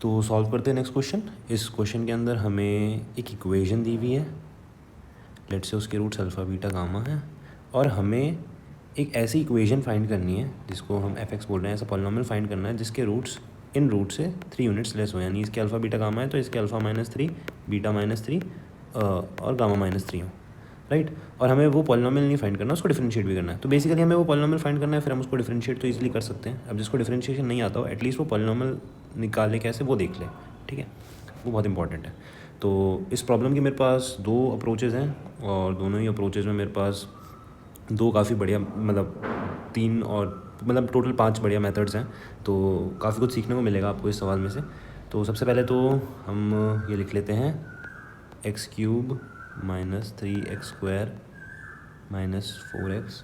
तो सॉल्व करते हैं नेक्स्ट क्वेश्चन। इस क्वेश्चन के अंदर हमें एक इक्वेशन दी हुई है, लेट से उसके रूट्स अल्फ़ा बीटा गामा है, और हमें एक ऐसी इक्वेशन फाइंड करनी है जिसको हम एफ एक्स बोल रहे हैं, ऐसा पॉलिनॉमियल फाइंड करना है जिसके रूट्स इन रूट से 3 यूनिट्स लेस हो, यानी इसके अल्फ़ा बीटा गामा है तो इसके अल्फ़ा -3 बीटा -3 और गामा -3 हो, राइट। और हमें वो पॉलिनॉमियल नहीं फाइंड करना, उसको डिफरेंशिएट भी करना है। तो बेसिकली हमें वो पॉलिनॉमियल फाइंड करना है, फिर हम उसको डिफरेंशिएट तो ईजिली कर सकते हैं। अब जिसको डिफरेंशिएशन नहीं आता हो एटलीस्ट वो पॉलिनॉमियल निकाले कैसे वो देख ले, ठीक है, वो बहुत इंपॉर्टेंट है। तो इस प्रॉब्लम की मेरे पास 2 अप्रोचेज़ हैं, और दोनों ही अप्रोचेज़ में मेरे पास 2 काफ़ी बढ़िया, मतलब 3 और मतलब टोटल 5 बढ़िया मेथड्स हैं। तो काफ़ी कुछ सीखने को मिलेगा आपको इस सवाल में से। तो सबसे पहले तो हम ये लिख लेते हैं x³ - 3x² - 4x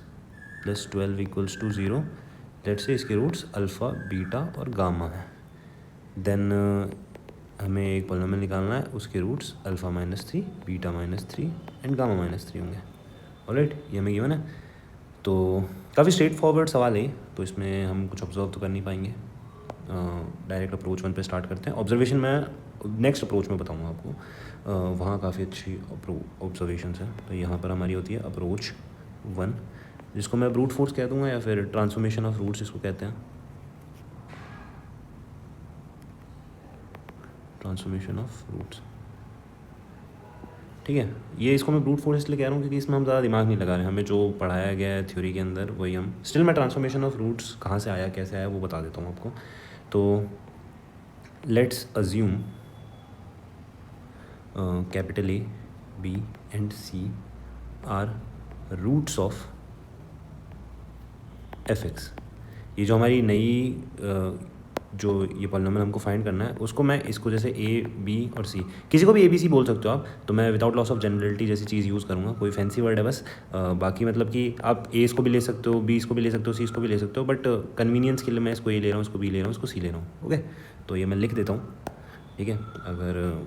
+ 12 = 0। Let say इसके रूट्स अल्फ़ा बीटा और गामा है। देन हमें एक पॉलिनॉमियल निकालना है, उसके roots alpha -3 beta -3 and gamma -3 होंगे। ऑलराइट, ये हमें गिवन है। तो काफ़ी स्ट्रेट फॉरवर्ड सवाल है, तो इसमें हम कुछ ऑब्जर्व तो कर नहीं पाएंगे। डायरेक्ट अप्रोच 1 पे स्टार्ट करते हैं। ऑब्जर्वेशन मैं नेक्स्ट अप्रोच में बताऊंगा आपको, वहाँ काफ़ी अच्छी ऑब्जर्वेशंस हैं। तो यहाँ पर हमारी होती है अप्रोच 1, जिसको मैं ब्रूट फोर्स कह दूँगा या फिर ट्रांसफॉर्मेशन ऑफ रूट्स इसको कहते हैं, ट्रांसफॉर्मेशन ऑफ रूट्स, ठीक है। ये इसको मैं ब्रूट फोर्स इसलिए कह रहा हूँ क्योंकि इसमें हम ज़्यादा दिमाग नहीं लगा रहे हैं, हमें जो पढ़ाया गया है थ्योरी के अंदर वही हम स्टिल। मैं ट्रांसफॉर्मेशन ऑफ रूट्स कहाँ से आया कैसे आया वो बता देता हूँ आपको। तो let's assume capital A, B and C are roots of f(x). ये जो हमारी नई जो ये पॉलिनॉमियल हमको फाइंड करना है, उसको मैं इसको जैसे A, B और C, किसी को भी ABC बोल सकते हो आप। तो मैं विदाउट लॉस ऑफ जनरलिटी जैसी चीज़ यूज़ करूँगा, कोई फैंसी वर्ड है बस। बाकी मतलब कि आप A इसको भी ले सकते हो, B इसको भी ले सकते हो, C इसको भी ले सकते हो, बट कन्वीनियंस के लिए मैं इसको A ले रहा हूँ, इसको B ले रहा हूँ, इसको C ले रहा हूँ। ओके, तो ये मैं लिख देता हूँ, ठीक है। अगर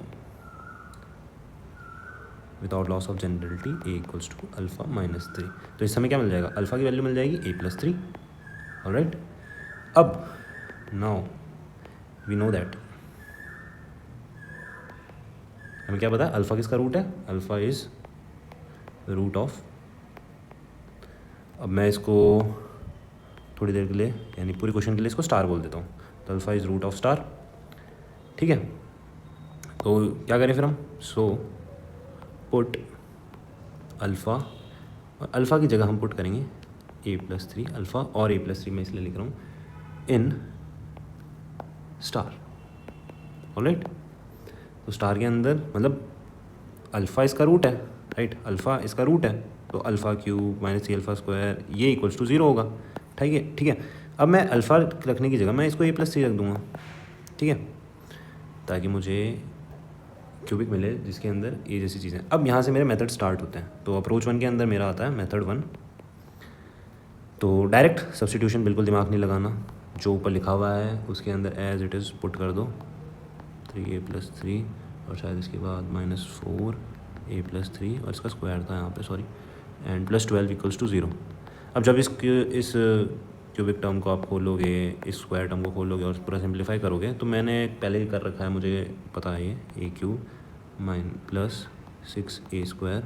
without loss of generality A = alpha -3, तो इस समय क्या मिल जाएगा, अल्फ़ा की वैल्यू मिल जाएगी A+3। ऑलराइट, अब नाउ वी नो दैट, हमें क्या पता है अल्फ़ा किसका रूट है, अल्फ़ा इज़ रूट ऑफ। अब मैं इसको थोड़ी देर के लिए, यानी पूरे क्वेश्चन के लिए इसको स्टार बोल देता हूँ। तो alpha is root of star, ठीक है। तो क्या करें फिर हम, सो पुट अल्फ़ा, और अल्फ़ा की जगह हम पुट करेंगे A+3 अल्फ़ा, और A+3 मैं इसलिए लिख रहा हूँ इन स्टार। ऑलराइट, तो स्टार के अंदर मतलब अल्फ़ा इसका रूट है, राइट, अल्फ़ा इसका रूट है, तो α³ - 3α² ये = 0 होगा, ठीक है, ठीक है। अब मैं अल्फ़ा रखने की जगह मैं इसको A+3 रख दूँगा, ठीक है, ताकि मुझे क्यूबिक मिले जिसके अंदर ये जैसी चीज़ें। अब यहाँ से मेरे मेथड स्टार्ट होते हैं। तो अप्रोच 1 के अंदर मेरा आता है मेथड 1। तो डायरेक्ट सब्स्टिट्यूशन, बिल्कुल दिमाग नहीं लगाना, जो ऊपर लिखा हुआ है उसके अंदर एज इट इज़ पुट कर दो, 3A+3 और शायद इसके बाद -4A+3 और इसका स्क्वायर था यहाँ पे, सॉरी, एंड +12 = 0। अब जब इस क्यूबिक टर्म को आप खोलोगे, इस स्क्वायर टर्म को खोलोगे और पूरा सिंप्लीफाई करोगे, तो मैंने पहले ही कर रखा है, मुझे पता है ये A³ - 6A²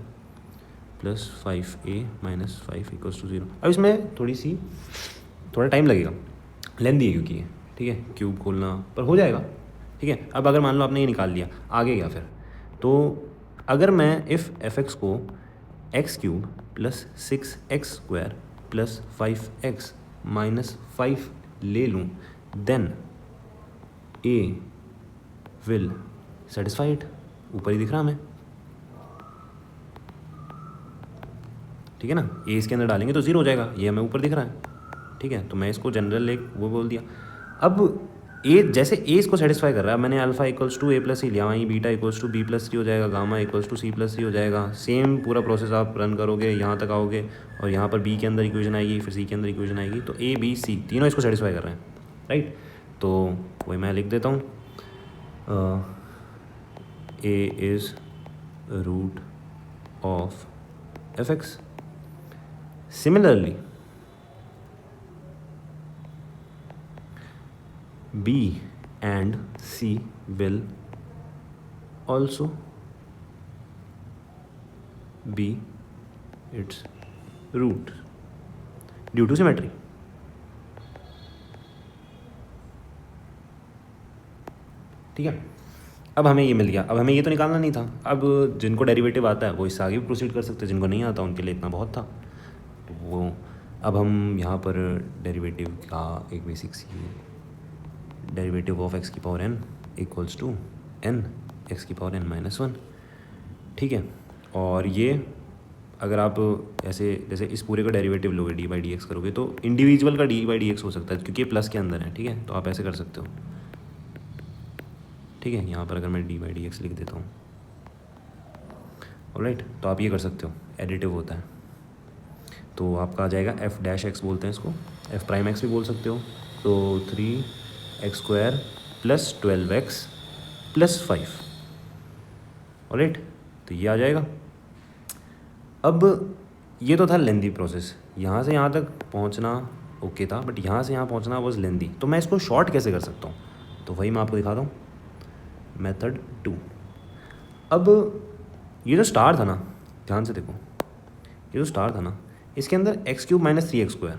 + 5A - 5 = 0। अब इसमें थोड़ा टाइम लगेगा, लेंदी है क्योंकि ये, ठीक है, क्यूब खोलना, पर हो जाएगा, ठीक है। अब अगर मान लो आपने ये निकाल लिया, आगे क्या फिर, तो अगर मैं इफ़ f(x) को x³ + 6x² + 5x - 5 ले लूँ, then A will satisfy it. ऊपर ही दिख रहा हमें, ठीक है ना, A इसके अंदर डालेंगे तो 0 हो जाएगा, ये हमें ऊपर दिख रहा है, ठीक है। तो मैं इसको जनरल एक वो बोल दिया। अब ए जैसे ए इसको सेटिस्फाई कर रहा है, मैंने अल्फ़ा = A+C लिया, वहीं बीटा = B+3 हो जाएगा, गामा = C+3 हो जाएगा। सेम पूरा प्रोसेस आप रन करोगे, यहाँ तक आओगे और यहाँ पर बी के अंदर इक्वेशन आएगी, फिर सी के अंदर इक्वेशन आएगी, तो A, B, C तीनों इसको सेटिस्फाई कर रहे हैं, राइट। तो वही मैं लिख देता हूँ, A is root of f(x). Similarly B and c will also be its root due to symmetry. ठीक है, अब हमें ये मिल गया। अब हमें ये तो निकालना नहीं था। अब जिनको डेरिवेटिव आता है वो इससे आगे भी प्रोसीड कर सकते हैं, जिनको नहीं आता उनके लिए इतना बहुत था। तो वो अब हम यहाँ पर डेरिवेटिव का एक बेसिक सी डेरिवेटिव ऑफ एक्स की power n equals to n x की पावर n माइनस 1। ठीक है, और ये अगर आप ऐसे जैसे इस पूरे का डेरिवेटिव लोगे डी बाई डी एक्स करोगे तो इंडिविजुअल का डी बाई डी एक्स हो सकता है, क्योंकि ये प्लस के अंदर है। ठीक है, तो आप ऐसे कर सकते हो। ठीक है, यहाँ पर अगर मैं डी बाई डी एक्स लिख देता हूँ, ऑलराइट, तो आप ये कर सकते हो, एडिटिव होता है। तो आपका आ जाएगा एफ डैश एक्स बोलते हैं इसको, एफ प्राइम एक्स भी बोल सकते हो। तो 3x² plus 12x plus 5, alright, तो ये आ जाएगा। अब ये तो था लेंदी प्रोसेस, यहाँ से यहाँ तक पहुँचना ओके था, बट यहाँ से यहाँ पहुँचना वॉज लेंदी। तो मैं इसको शॉर्ट कैसे कर सकता हूँ, तो वही मैं आपको दिखाता हूँ। मेथड 2। अब ये जो स्टार था ना, ध्यान से देखो, ये जो स्टार था ना, इसके अंदर x³ माइनस 3x²,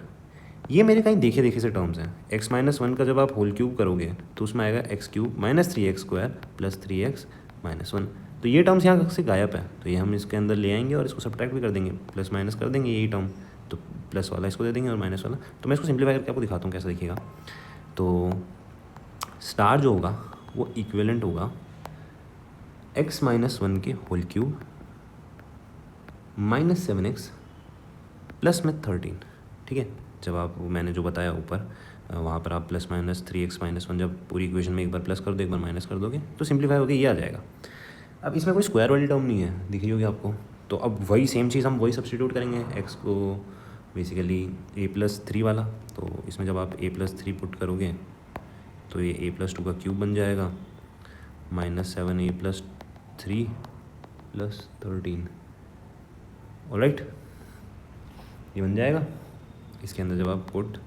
ये मेरे कहीं देखे देखे से टर्म्स हैं। x माइनस 1 का जब आप होल क्यूब करोगे तो उसमें आएगा x³ minus 3x² plus 3x minus 1। तो ये टर्म्स यहाँ से गायब है, तो ये हम इसके अंदर ले आएंगे और इसको सब्ट्रैक्ट भी कर देंगे, प्लस माइनस कर देंगे यही टर्म, तो प्लस वाला इसको दे देंगे और माइनस वाला। तो मैं इसको सिंप्लीफाई करके आपको दिखाता हूँ कैसे दिखेगा। तो स्टार जो होगा वो इक्विवेलेंट होगा x माइनस 1 के whole cube minus 7x plus में 13। ठीक है, जब आप मैंने जो बताया ऊपर वहाँ पर आप प्लस माइनस 3x माइनस 1 जब पूरी इक्वेशन में एक बार प्लस कर दो एक बार माइनस कर दोगे तो सिंप्लीफाई होकर ये आ जाएगा। अब इसमें कोई स्क्वायर वाली टर्म नहीं है, दिख रही होगी आपको। तो अब वही सेम चीज़ हम वही सब्स्टिट्यूट करेंगे, x को बेसिकली a+3 वाला। तो इसमें जब आप a+3 पुट करोगे तो ये a+2 का क्यूब बन जाएगा, माइनस 7a+3 प्लस 13, ऑलराइट, ये बन जाएगा। इसके अंदर जब आप put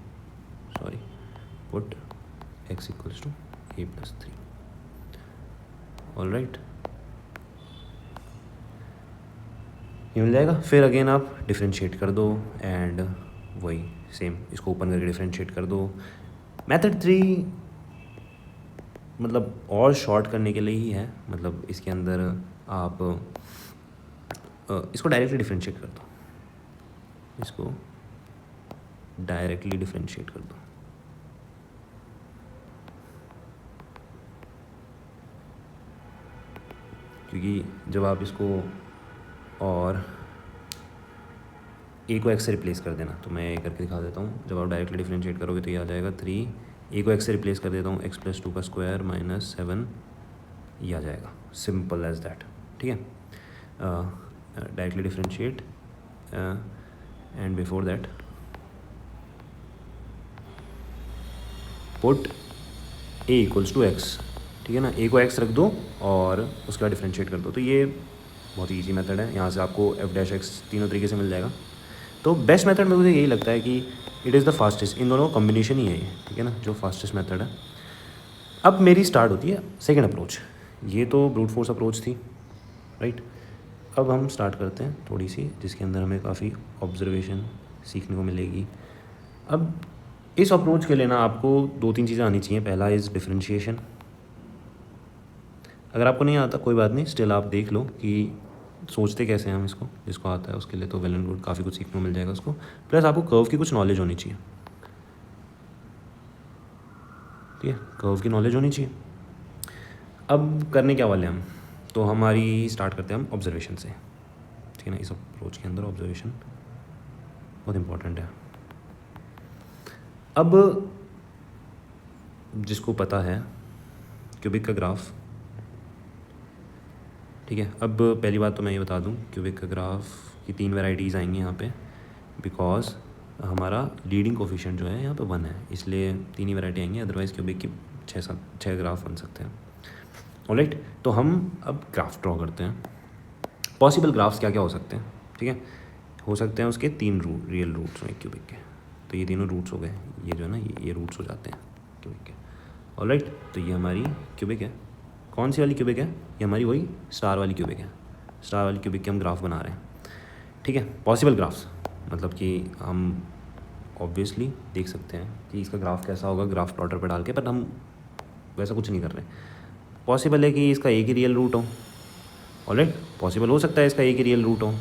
x equals to a+3, alright, ये मिल जाएगा। फिर अगेन आप डिफ्रेंशिएट कर दो एंड वही सेम इसको ओपन करके डिफ्रेंशिएट कर दो। मेथड 3 मतलब और शॉर्ट करने के लिए ही है, मतलब इसके अंदर आप इसको डायरेक्टली डिफ्रेंशिएट कर दो, इसको डायरेक्टली डिफ्रेंशिएट कर दो। क्योंकि जब आप इसको और a को x से रिप्लेस कर देना, तो मैं ये करके दिखा देता हूँ। जब आप डायरेक्टली डिफ्रेंशिएट करोगे तो ये आ जाएगा 3, a को x से रिप्लेस कर देता हूँ, x+2 का स्क्वायर माइनस 7, ये आ जाएगा, सिंपल एज दैट। ठीक है, directly differentiate and before that put a equals to x। ठीक है ना, a को x रख दो और उसका डिफ्रेंशिएट कर दो। तो ये बहुत ही ईजी मेथड है, यहाँ से आपको f डैश x तीनों तरीके से मिल जाएगा। तो बेस्ट मेथड में मुझे यही लगता है कि इट इज़ द फास्टेस्ट, इन दोनों कॉम्बिनेशन ही है ये। ठीक है ना, जो फास्टेस्ट मेथड है। अब मेरी स्टार्ट होती है सेकेंड अप्रोच। ये तो ब्रूट फोर्स अप्रोच थी, राइट। अब हम स्टार्ट करते हैं थोड़ी सी, जिसके अंदर हमें काफ़ी ऑब्जर्वेशन सीखने को मिलेगी। अब इस अप्रोच के लिए ना आपको 2-3 चीज़ें आनी चाहिए। पहला इज़ डिफरेंशिएशन। अगर आपको नहीं आता कोई बात नहीं, स्टिल आप देख लो कि सोचते कैसे हैं हम इसको। जिसको आता है उसके लिए तो वेल एंड गुड, काफ़ी कुछ सीखने को मिल जाएगा उसको। प्लस आपको कर्व की कुछ नॉलेज होनी चाहिए। ठीक है, कर्व की नॉलेज होनी चाहिए। अब करने क्या वाले हम, तो हमारी स्टार्ट करते हैं हम ऑब्जर्वेशन से। ठीक है ना, इस अप्रोच के अंदर ऑब्जर्वेशन बहुत इम्पोर्टेंट है। अब जिसको पता है क्यूबिक का ग्राफ, ठीक है। अब पहली बात तो मैं ये बता दूं, क्यूबिक का ग्राफ की 3 वैरायटीज़ आएंगी यहाँ पे, बिकॉज हमारा लीडिंग कोफिशिएंट जो है यहाँ पे 1 है, इसलिए 3 ही वैरायटी आएंगी। अदरवाइज़ क्यूबिक की 6 ग्राफ बन सकते हैं, ऑलराइट। तो हम अब ग्राफ ड्रॉ करते हैं। पॉसिबल ग्राफ्स क्या क्या हो सकते हैं, ठीक है। हो सकते हैं उसके 3 रियल रूट्स हैं क्यूबिक के, तो ये तीनों रूट्स हो गए। ये जो है ना, ये रूट्स हो जाते हैं क्यूबिक के, ऑलराइट, तो ये हमारी क्यूबिक है। कौन सी वाली क्यूबिक है? ये हमारी वही स्टार वाली क्यूबिक है। स्टार वाली क्यूबिक के हम ग्राफ बना रहे हैं, ठीक है। पॉसिबल ग्राफ्स मतलब कि हम ऑब्वियसली देख सकते हैं कि इसका ग्राफ कैसा होगा ग्राफ प्लॉटर पर डाल के, बट हम वैसा कुछ नहीं कर रहे। पॉसिबल है कि इसका एक ही रियल रूट हो, ऑलराइट, पॉसिबल हो सकता है इसका एक ही रियल रूट हो,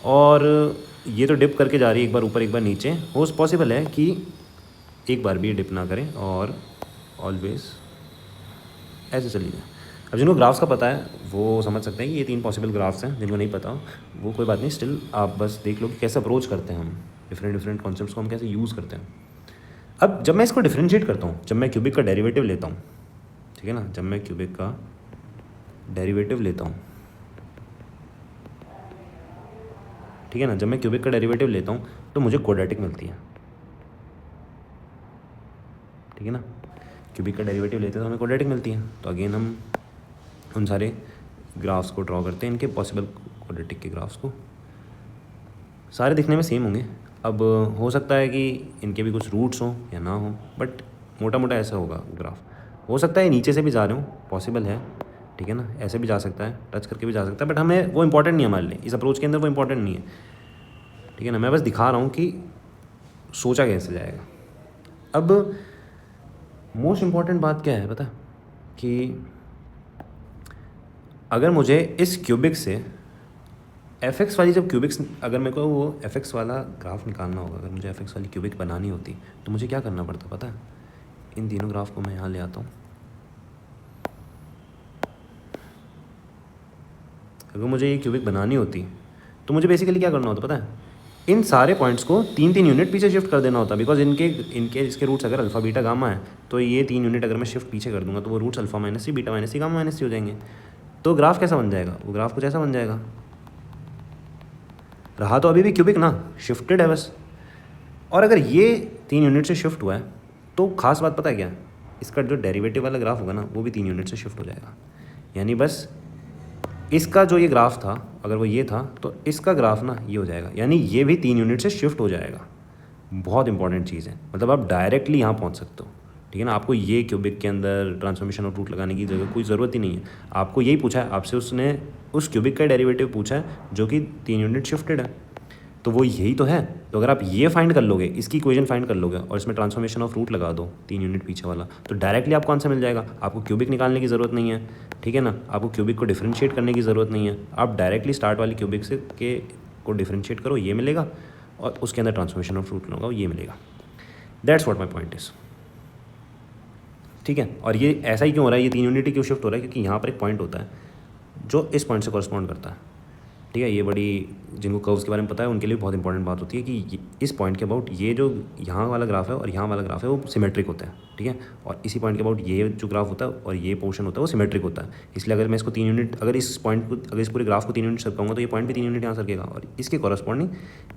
और ये तो डिप करके जा रही है, एक बार ऊपर एक बार नीचे। हो पॉसिबल है कि एक बार भी डिप ना करें और ऑलवेज ऐसे चली जाए। अब जिनको ग्राफ्स का पता है वो समझ सकते हैं कि ये 3 पॉसिबल ग्राफ्स हैं। जिनको नहीं पता वो कोई बात नहीं, स्टिल आप बस देख लो कि कैसे अप्रोच करते हैं हम डिफरेंट कॉन्सेप्ट्स को हम कैसे यूज़ करते हैं। अब जब मैं इसको डिफ्रेंशिएट करता हूँ, जब मैं क्यूबिक का डेरिवेटिव लेता हूँ, ठीक है ना, जब मैं क्यूबिक का डेरिवेटिव लेता हूँ, ठीक है ना, जब मैं क्यूबिक का डेरिवेटिव लेता हूँ तो मुझे क्वाड्रेटिक मिलती है, ठीक है ना। क्यूबिक का डेरिवेटिव लेते हैं तो हमें क्वाड्रेटिक मिलती है। तो अगेन हम उन सारे ग्राफ्स को ड्रॉ करते हैं, इनके पॉसिबल क्वाड्रेटिक के ग्राफ्स को। सारे दिखने में सेम होंगे। अब हो सकता है कि इनके भी कुछ रूट्स हों या ना हों, बट मोटा मोटा ऐसा होगा ग्राफ। हो सकता है नीचे से भी जा रहे हो, पॉसिबल है, ठीक है ना, ऐसे भी जा सकता है, टच करके भी जा सकता है, बट हमें वो इंपॉर्टेंट नहीं है हमारे लिए, इस अप्रोच के अंदर वो इंपॉर्टेंट नहीं है, ठीक है ना। मैं बस दिखा रहा हूँ कि सोचा कैसे जाएगा। अब मोस्ट इम्पॉर्टेंट बात क्या है पता है, कि अगर मुझे इस क्यूबिक से fx वाली जब क्यूबिक्स, अगर मेरे को वो fx वाला ग्राफ निकालना होगा, अगर मुझे fx वाली क्यूबिक बनानी होती तो मुझे क्या करना पड़ता पता है? इन तीनों ग्राफ को मैं यहाँ ले आता हूँ। अगर मुझे ये क्यूबिक बनानी होती तो मुझे बेसिकली क्या करना होता पता है? इन सारे पॉइंट्स को 3 यूनिट पीछे शिफ्ट कर देना होता, बिकॉज इनके इसके रूट्स अगर अल्फा बीटा गामा है तो ये 3 यूनिट अगर मैं शिफ्ट पीछे कर दूंगा तो वो रूट्स अल्फा माइनस सी, बीटा माइनस सी, गामा माइनस सी हो जाएंगे। तो ग्राफ कैसा बन जाएगा? वो ग्राफ कुछ ऐसा बन जाएगा। रहा तो अभी भी क्यूबिक ना, शिफ्टेड है बस। और अगर ये 3 यूनिट से शिफ्ट हुआ है तो खास बात पता है क्या? इसका जो डेरिवेटिव वाला ग्राफ होगा ना वो भी 3 यूनिट से शिफ्ट हो जाएगा। यानी बस इसका जो ये ग्राफ था, अगर वो ये था तो इसका ग्राफ ना ये हो जाएगा, यानी ये भी 3 यूनिट से शिफ्ट हो जाएगा। बहुत इंपॉर्टेंट चीज़ है, मतलब आप डायरेक्टली यहाँ पहुँच सकते हो, ठीक है ना। आपको ये क्यूबिक के अंदर ट्रांसफॉर्मेशन ऑफ रूट लगाने की जगह कोई ज़रूरत ही नहीं है। आपको यही पूछा है आपसे, उसने उस क्यूबिक का डेरिवेटिव पूछा है जो कि 3 यूनिट शिफ्टेड है, तो वो यही तो है। तो अगर आप ये फाइंड कर लोगे, इसकी इक्वेशन फाइंड कर लोगे और इसमें ट्रांसफॉर्मेशन ऑफ रूट लगा दो 3 यूनिट पीछे वाला, तो डायरेक्टली आपको आंसर मिल जाएगा। आपको क्यूबिक निकालने की ज़रूरत नहीं है, ठीक है ना। आपको क्यूबिक को डिफ्रेंशिएट करने की ज़रूरत नहीं है। आप डायरेक्टली स्टार्ट वाली क्यूबिक से को डिफ्रेंशिएट करो, ये मिलेगा, और उसके अंदर ट्रांसफॉर्मेशन ऑफ रूट लगाओ, ये मिलेगा। That's what my point is, ठीक है। और ये ऐसा ही क्यों हो रहा है, ये 3 यूनिट क्यों शिफ्ट हो रहा है? क्योंकि यहाँ पर एक पॉइंट होता है जो इस पॉइंट से कॉरस्पॉन्ड करता है, ठीक है। ये बड़ी, जिनको कर्व्स के बारे में पता है उनके लिए बहुत इंपॉर्टेंट बात होती है कि इस पॉइंट के अबाउट ये जो यहाँ वाला ग्राफ है और यहाँ वाला ग्राफ है वो सिमेट्रिक होता है, ठीक है। और इसी पॉइंट के अबाउट ये जो ग्राफ होता है और ये पोर्शन होता है वो सिमेट्रिक होता है। इसलिए अगर मैं इसको 3 यूनिट, अगर इस पॉइंट को, अगर इस पूरे ग्राफ को 3 यूनिट सरकाऊंगा तो ये पॉइंट भी 3 यूनिट यहाँ सरकेगा, और इसके कॉरस्पॉन्डिंग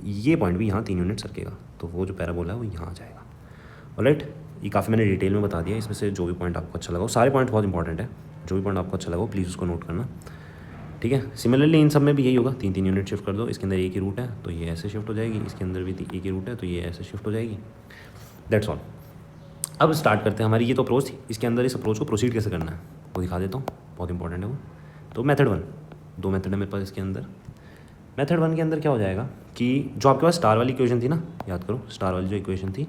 ये पॉइंट भी यहाँ 3 यूनिट सरकेगा, तो वो जो पैराबोला है वो यहाँ आ जाएगा। ऑलराइट, ये काफ़ी मैंने डिटेल में बता दिया। इसमें से जो भी पॉइंट आपको अच्छा लगा, सारे पॉइंट बहुत इंपॉर्टेंट है, जो भी पॉइंट आपको अच्छा लगा प्लीज़ उसको नोट करना, ठीक है। सिमिलरली इन सब में भी यही होगा, 3 यूनिट शिफ्ट कर दो, इसके अंदर एक ही रूट है तो ये ऐसे शिफ्ट हो जाएगी, इसके अंदर भी एक ही रूट है तो ये ऐसे शिफ्ट हो जाएगी। That's all. अब स्टार्ट करते हैं। हमारी ये तो अप्रोच थी, इसके अंदर इस अप्रोच को प्रोसीड कैसे करना है वो दिखा देता हूँ, बहुत इंपॉर्टेंट है वो। तो मेथड 1, 2 मेथड है मेरे पास इसके अंदर। मेथड 1 के अंदर क्या हो जाएगा कि जो आपके पास स्टार वाली इक्वेशन थी ना, याद करो, स्टार वाली जो इक्वेशन थी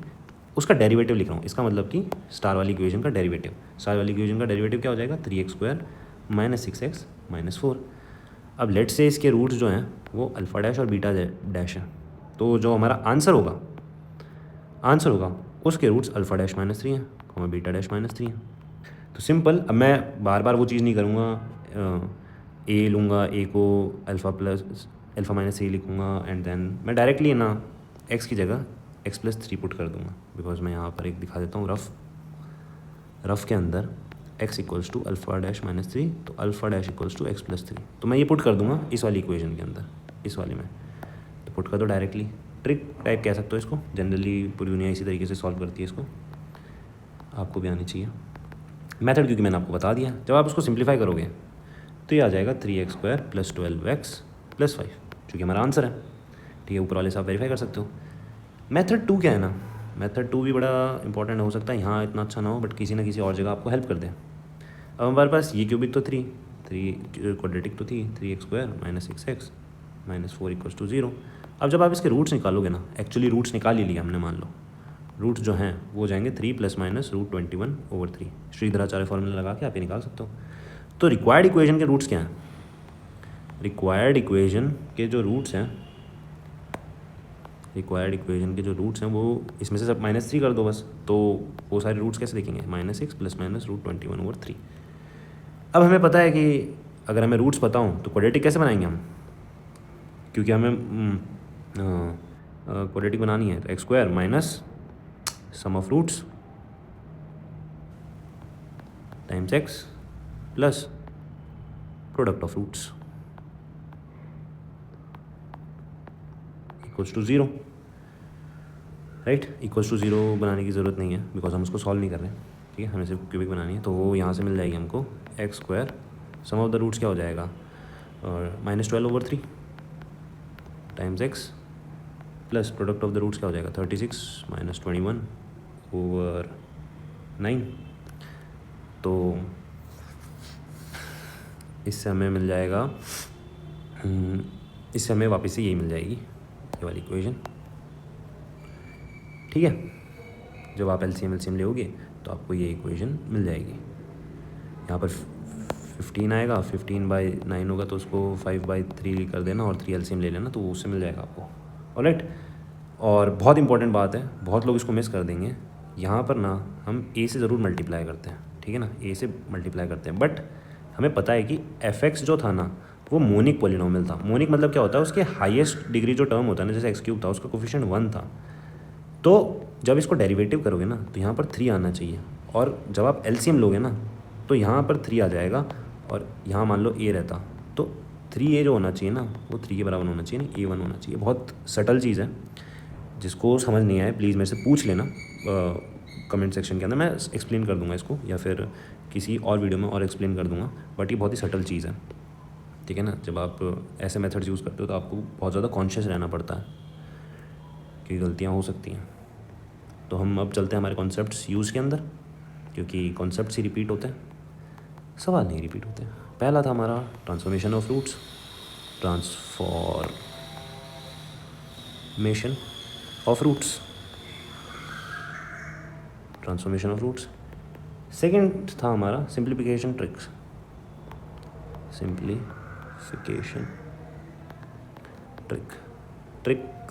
उसका डेरिवेटिव लिख रहा हूँ। इसका मतलब कि स्टार वाली इक्वेशन का डेरिवेटिव, स्टार वाली इक्वेशन का डेरिवेटिव क्या हो जाएगा? 3x² - 6x - 4। अब लेट से इसके रूट्स जो हैं वो अल्फ़ा डैश और बीटा डैश है, तो जो हमारा आंसर होगा उसके रूट्स अल्फ़ा डैश -3 हैं, बीटा डैश -3 हैं। तो सिंपल। अब मैं बार बार वो चीज़ नहीं करूँगा, ए लूँगा, ए को अल्फ़ा -3 लिखूँगा एंड देन मैं डायरेक्टली ना एक्स की जगह x+3 पुट कर दूँगा, बिकॉज मैं यहाँ पर एक दिखा देता हूँ रफ के अंदर x = अल्फ़ा डैश -3, तो अल्फ़ा डैश = x+3, तो मैं ये पुट कर दूंगा इस वाली इक्वेशन के अंदर, इस वाली में। तो पुट कर दो डायरेक्टली, ट्रिक टाइप कह सकते हो इसको। जनरली पूरी दुनिया इसी तरीके से सॉल्व करती है इसको, आपको भी आनी चाहिए मेथड, क्योंकि मैंने आपको बता दिया। जब आप उसको सिंप्लीफाई करोगे तो ये आ जाएगा 3x² + 12x + 5, जो कि हमारा आंसर है, ठीक है। ऊपर वाले से आप वेरीफाई कर सकते हो। मेथड 2 क्या है ना, मेथड 2 भी बड़ा इंपॉर्टेंट हो सकता है, यहाँ इतना अच्छा ना हो बट किसी ना किसी और जगह आपको हेल्प कर दे। अब हमारे पास ये क्यूबिक तो 3 क्वाड्रेटिक तो थी 3x² - 6x - 4 = 0। अब जब आप इसके रूट्स निकालोगे ना, एक्चुअली रूट्स निकाल ही लिया हमने, मान लो रूट्स जो हैं वो जाएंगे 3 ± √21/3। श्रीधराचार्य फॉर्मूला लगा के आप ये निकाल सकते हो। तो रिक्वायर्ड इक्वेशन के रूट्स क्या हैं? रिक्वायर्ड इक्वेशन के जो रूट्स हैं वो इसमें से सब -3 कर दो बस, तो वो सारे रूट्स कैसे देखेंगे? -6 ± √21/3। अब हमें पता है कि अगर हमें रूट्स पता हों तो क्वाड्रेटिक कैसे बनाएंगे हम, क्योंकि हमें क्वाड्रेटिक बनानी है, तो x² minus sum of roots times x plus product of roots = 0, right. = 0 बनाने की ज़रूरत नहीं है बिकॉज हम उसको सॉल्व नहीं कर रहे हैं, ठीक है, हमें सिर्फ क्यूबिक बनानी है। तो वो यहाँ से मिल जाएगी हमको x², some of the roots क्या हो जाएगा, और -12/3 times x plus product of the roots क्या हो जाएगा, 36 - 21/9। तो इससे हमें मिल जाएगा, इससे हमें वापस से यही मिल जाएगी, ये वाली इक्वेशन, ठीक है। जब आप LCM लोगे तो आपको ये इक्वेशन मिल जाएगी। यहाँ पर 15 आएगा, 15/9 होगा तो उसको 5/3 कर देना और 3 LCM ले लेना, तो उससे मिल जाएगा आपको, ऑलराइट। और बहुत इंपॉर्टेंट बात है, बहुत लोग इसको मिस कर देंगे, यहाँ पर ना हम a से ज़रूर मल्टीप्लाई करते हैं, ठीक है ना, a से मल्टीप्लाई करते हैं, बट हमें पता है कि fx जो था ना वो मोनिक पॉलिनोमियल था। मोनिक मतलब क्या होता है, उसके हाईएस्ट डिग्री जो टर्म होता है ना, जैसे x³ था, उसका कोफिशिएंट 1 था। तो जब इसको डेरिवेटिव करोगे ना तो यहाँ पर 3 आना चाहिए, और जब आप LCM लोगे ना तो यहाँ पर 3 आ जाएगा, और यहाँ मान लो a रहता तो 3a जो होना चाहिए ना वो 3 के बराबर होना चाहिए, नहीं a1 होना चाहिए। बहुत सटल चीज़ है, जिसको समझ नहीं आए प्लीज़ मेरे से पूछ लेना कमेंट सेक्शन के अंदर, मैं एक्सप्लेन कर दूंगा इसको, या फिर किसी और वीडियो में और एक्सप्लेन कर दूंगा, बट ये बहुत ही सटल चीज़ है, ठीक है ना। जब आप ऐसे मेथड्स यूज़ करते हो तो आपको बहुत ज़्यादा कॉन्शियस रहना पड़ता है कि गलतियाँ हो सकती हैं। तो हम अब चलते हैं हमारे कॉन्सेप्ट्स यूज़ के अंदर, क्योंकि कॉन्सेप्ट्स ही रिपीट होते हैं, सवाल नहीं रिपीट होते। पहला था हमारा transformation of roots, transformation of roots. Second था हमारा सिंप्लीफिकेशन ट्रिक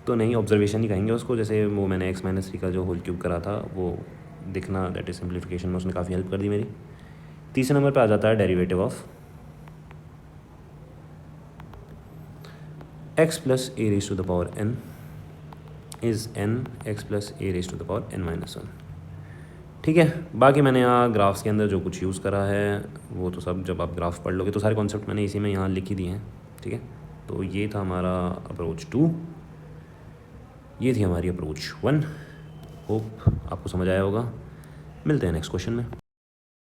तो नहीं, ऑब्जर्वेशन ही कहेंगे उसको, जैसे वो मैंने x - 3 का जो होल क्यूब करा था वो दिखना, दैट इज सिंप्लीफिकेशन में उसने काफ़ी हेल्प कर दी मेरी। तीसरे नंबर पे आ जाता है derivative of x + a⁻n is n x + a⁻n-1, ठीक है। बाकी मैंने यहाँ ग्राफ्स के अंदर जो कुछ यूज़ करा है वो तो सब जब आप ग्राफ पढ़ लोगे तो सारे कॉन्सेप्ट मैंने इसी में यहाँ लिख ही दिए हैं, ठीक है। तो ये था हमारा अप्रोच 2, ये थी हमारी अप्रोच 1। होप आपको समझ आया होगा। मिलते हैं नेक्स्ट क्वेश्चन में।